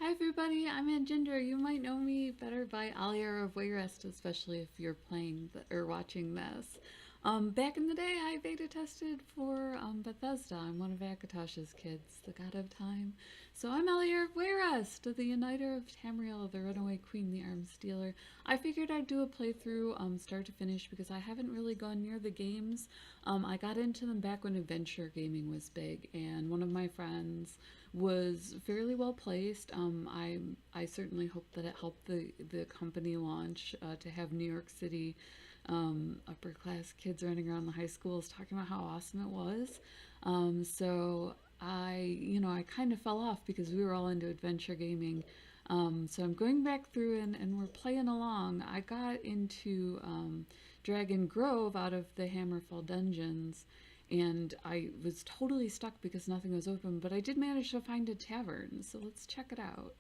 Hi everybody, I'm Ginger. You might know me better by Aliera of Wayrest, especially if you're playing or watching this. Back in the day, I beta tested for Bethesda. I'm one of Akatosh's kids, the god of time. So I'm Aliera of Wayrest, the Uniter of Tamriel, the Runaway Queen, the Arms Stealer. I figured I'd do a playthrough start to finish because I haven't really gone near the games. I got into them back when adventure gaming was big, and one of my friends was fairly well placed. I certainly hope that it helped the company launch to have New York City upper class kids running around the high schools talking about how awesome it was. So I kind of fell off because we were all into adventure gaming. So I'm going back through and we're playing along. I got into Dragon Grove out of the Hammerfall dungeons, and I was totally stuck because nothing was open, but I did manage to find a tavern, so let's check it out.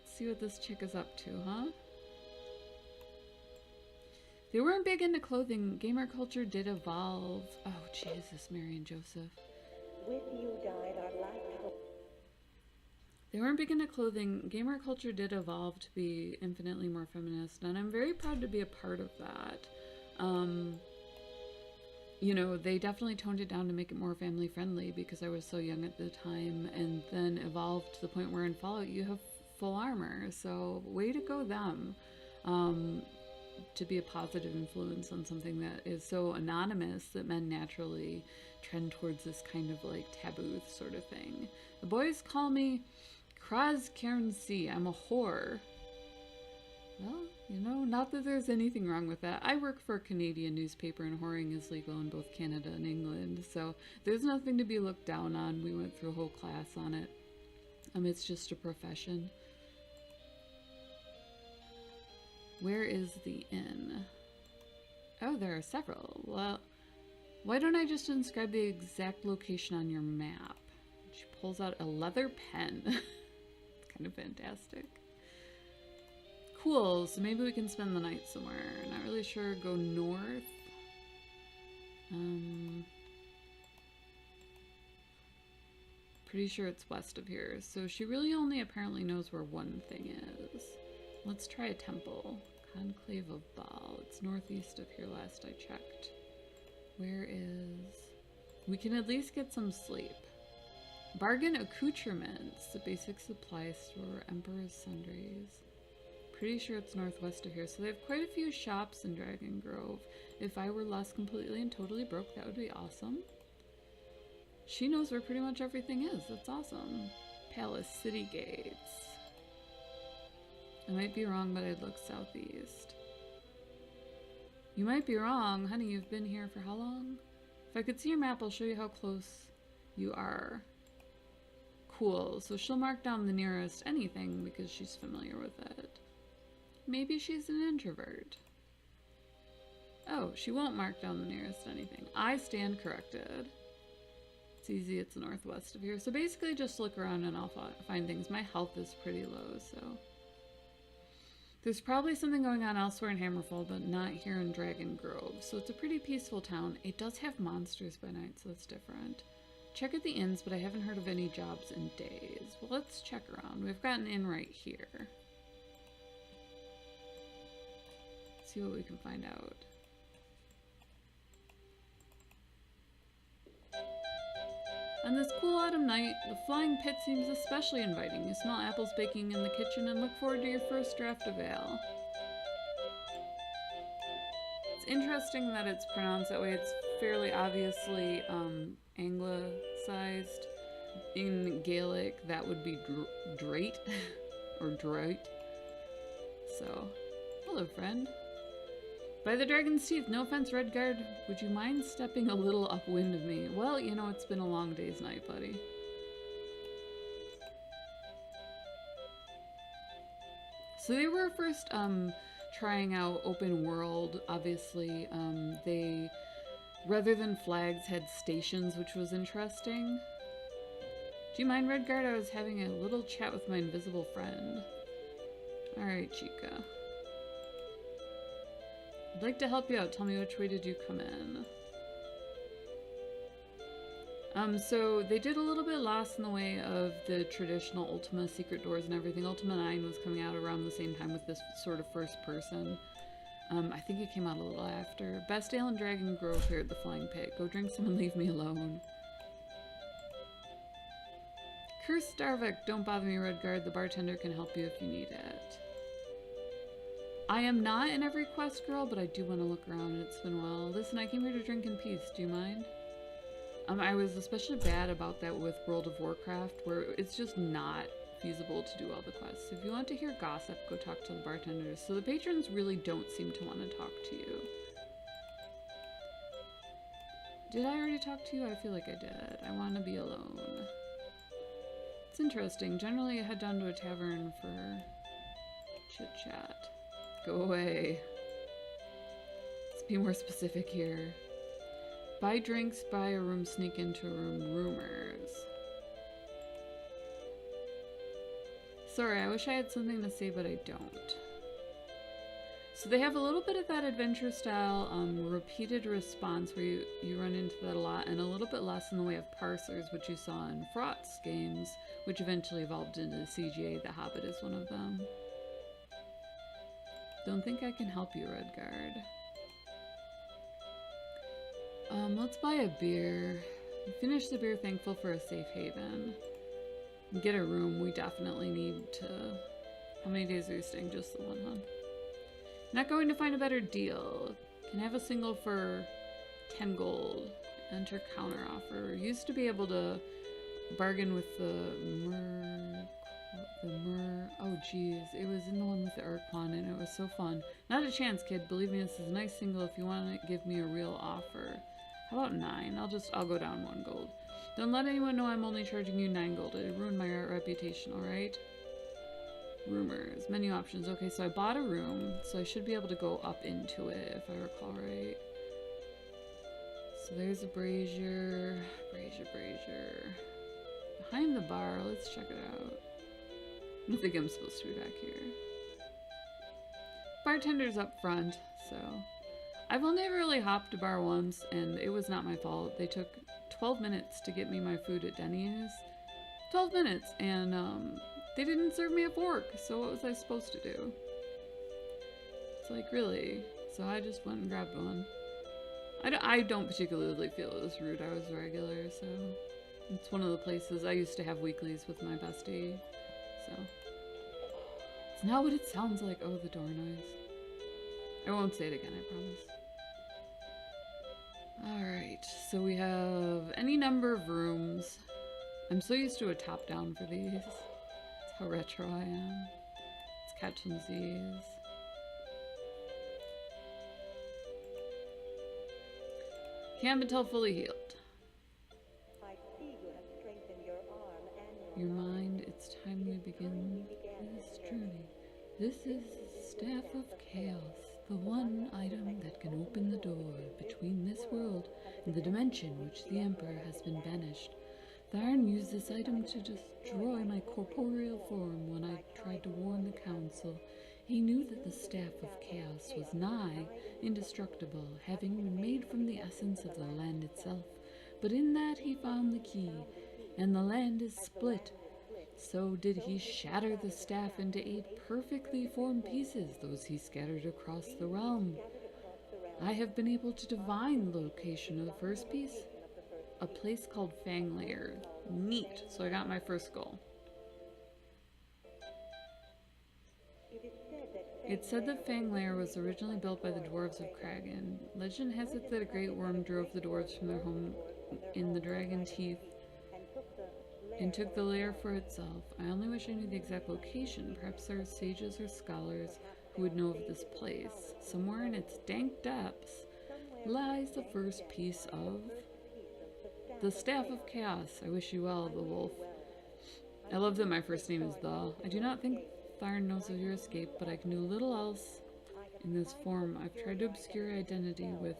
See what this chick is up to, huh? They weren't big into clothing. Gamer culture did evolve. Oh, Jesus, Mary and Joseph. With you died our light. They weren't big into clothing. Gamer culture did evolve to be infinitely more feminist, and I'm very proud to be a part of that. You know, they definitely toned it down to make it more family friendly because I was so young at the time, and then evolved to the point where in Fallout you have full armor. So way to go them, to be a positive influence on something that is so anonymous that men naturally trend towards this kind of like taboo sort of thing. The boys call me Kraz Karen C. I'm a whore. Well, you know, not that there's anything wrong with that. I work for a Canadian newspaper and whoring is legal in both Canada and England, so there's nothing to be looked down on. We went through a whole class on it. It's just a profession. Where is the inn? Oh, there are several. Well, why don't I just inscribe the exact location on your map? She pulls out a leather pen. It's kind of fantastic. Cool, so maybe we can spend the night somewhere. Not really sure. Go north. Pretty sure it's west of here. So she really only apparently knows where one thing is. Let's try a temple. Conclave of Baal. It's northeast of here last I checked. Where is... We can at least get some sleep. Bargain accoutrements. The basic supply store. Emperor's sundries. Pretty sure it's northwest of here, so they have quite a few shops in Dragon Grove. If I were less completely and totally broke, that would be awesome. She knows where pretty much everything is. That's awesome. Palace City Gates. I might be wrong, but I'd look southeast. You might be wrong. Honey, you've been here for how long? If I could see your map, I'll show you how close you are. Cool. So she'll mark down the nearest anything because she's familiar with it. Maybe she's an introvert. Oh, she won't mark down the nearest anything. I stand corrected. It's easy, it's northwest of here. So basically just look around and I'll find things. My health is pretty low, so... There's probably something going on elsewhere in Hammerfall, but not here in Dragon Grove. So it's a pretty peaceful town. It does have monsters by night, so that's different. Check at the inns, but I haven't heard of any jobs in days. Well, let's check around. We've got an inn right here. See what we can find out. On this cool autumn night, the flying pit seems especially inviting. You smell apples baking in the kitchen and look forward to your first draft of ale. It's interesting that it's pronounced that way. It's fairly obviously anglicized. In Gaelic, that would be drate or droit. So, hello, friend. By the dragon's teeth, no offense, Redguard. Would you mind stepping a little upwind of me? Well, you know, it's been a long day's night, buddy. So they were first trying out open world. Obviously, they, rather than flags, had stations, which was interesting. Do you mind, Redguard? I was having a little chat with my invisible friend. Alright, Chica. I'd like to help you out. Tell me which way did you come in? So they did a little bit lost in the way of the traditional Ultima secret doors and everything. Ultima 9 was coming out around the same time with this sort of first person. I think it came out a little after. Best Ale and Dragon Grove here at the Flying Pit. Go drink some and leave me alone. Curse Starvik, don't bother me, Redguard. The bartender can help you if you need it. I am not in every quest, girl, but I do want to look around. It's been a while. Listen, I came here to drink in peace. Do you mind? I was especially bad about that with World of Warcraft, where it's just not feasible to do all the quests. If you want to hear gossip, go talk to the bartenders. So the patrons really don't seem to want to talk to you. Did I already talk to you? I feel like I did. I want to be alone. It's interesting. Generally, I head down to a tavern for chit-chat. Go away. Let's be more specific here. Buy drinks, buy a room, sneak into a room, rumors. Sorry, I wish I had something to say, but I don't. So they have a little bit of that adventure style repeated response where you run into that a lot, and a little bit less in the way of parsers, which you saw in Fraught's games, which eventually evolved into the CGA. The Hobbit is one of them. Don't think I can help you, Redguard. Let's buy a beer. Finish the beer, thankful for a safe haven. Get a room. We definitely need to... How many days are you staying? Just the one, huh? Not going to find a better deal. Can I have a single for 10 gold? Enter counter offer. Used to be able to bargain with the oh geez, it was in the one with the Urquan and it was so fun. Not a chance, kid. Believe me, this is a nice single if you want to give me a real offer. How about 9? I'll go down 1 gold. Don't let anyone know I'm only charging you 9 gold. It ruined my reputation, alright? Rumors. Menu options. Okay, so I bought a room, so I should be able to go up into it if I recall right. So there's a brazier. Brazier. Behind the bar, let's check it out. I don't think I'm supposed to be back here. Bartender's up front, so... I've only ever really hopped a bar once, and it was not my fault. They took 12 minutes to get me my food at Denny's. 12 minutes, and they didn't serve me a fork, so what was I supposed to do? It's like, really? So I just went and grabbed one. I don't particularly feel it was rude. I was regular, so... It's one of the places I used to have weeklies with my bestie, so... It's not what it sounds like. Oh, the door noise. I won't say it again, I promise. Alright, so we have any number of rooms. I'm so used to a top-down for these. That's how retro I am. Let's catch some Z's. Can't be tell fully healed. I see you have strengthened your arm and Your mind, it's time we begin this journey. This is the Staff of Chaos, the one item that can open the door between this world and the dimension which the Emperor has been banished. Tharn used this item to destroy my corporeal form when I tried to warn the Council. He knew that the Staff of Chaos was nigh indestructible, having been made from the essence of the land itself. But in that he found the key, and the land is split. So did he shatter the staff into 8 perfectly formed pieces, those he scattered across the realm. I have been able to divine the location of the first piece, a place called Fanglair. Neat. So I got my first goal. It said that Fanglair was originally built by the dwarves of Kragan. Legend has it that a great worm drove the dwarves from their home in the Dragon Teeth and took the lair for itself. I only wish I knew the exact location. Perhaps there are sages or scholars who would know of this place. Somewhere in its dank depths lies the first piece of the Staff of Chaos. I wish you well, the wolf. I love that my first name is The. I do not think Tharn knows of your escape, but I can do little else in this form. I've tried to obscure your identity with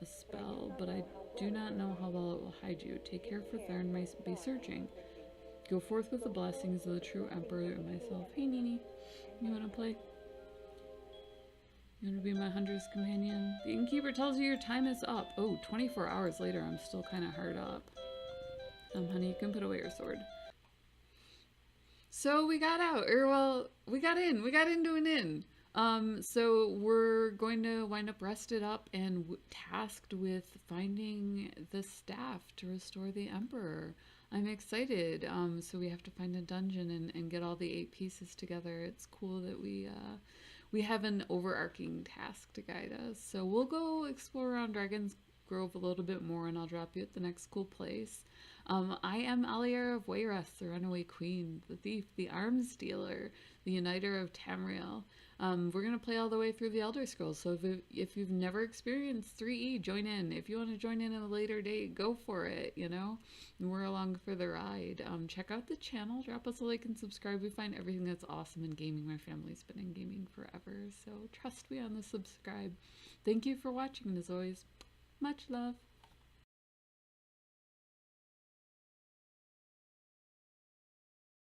a spell, but I do not know how well it will hide you. Take care, for Tharn may be searching. Go forth with the blessings of the true Emperor and myself. Hey, Nini. You want to play? You want to be my hunter's companion? The innkeeper tells you your time is up. Oh, 24 hours later, I'm still kind of hard up. Honey, you can put away your sword. So we got out, or well, we got in. We got into an inn. So we're going to wind up rested up and tasked with finding the staff to restore the emperor. I'm excited. So we have to find a dungeon and get all the 8 pieces together. It's cool that we have an overarching task to guide us. So we'll go explore around Dragon's Grove a little bit more, and I'll drop you at the next cool place. I am Aliera of Wayrest, the runaway queen, the thief, the arms dealer, the uniter of Tamriel. We're going to play all the way through the Elder Scrolls, so if you've never experienced 3E, join in. If you want to join in at a later date, go for it, you know? And we're along for the ride. Check out the channel, drop us a like and subscribe. We find everything that's awesome in gaming. My family's been in gaming forever, so trust me on the subscribe. Thank you for watching, and as always, much love.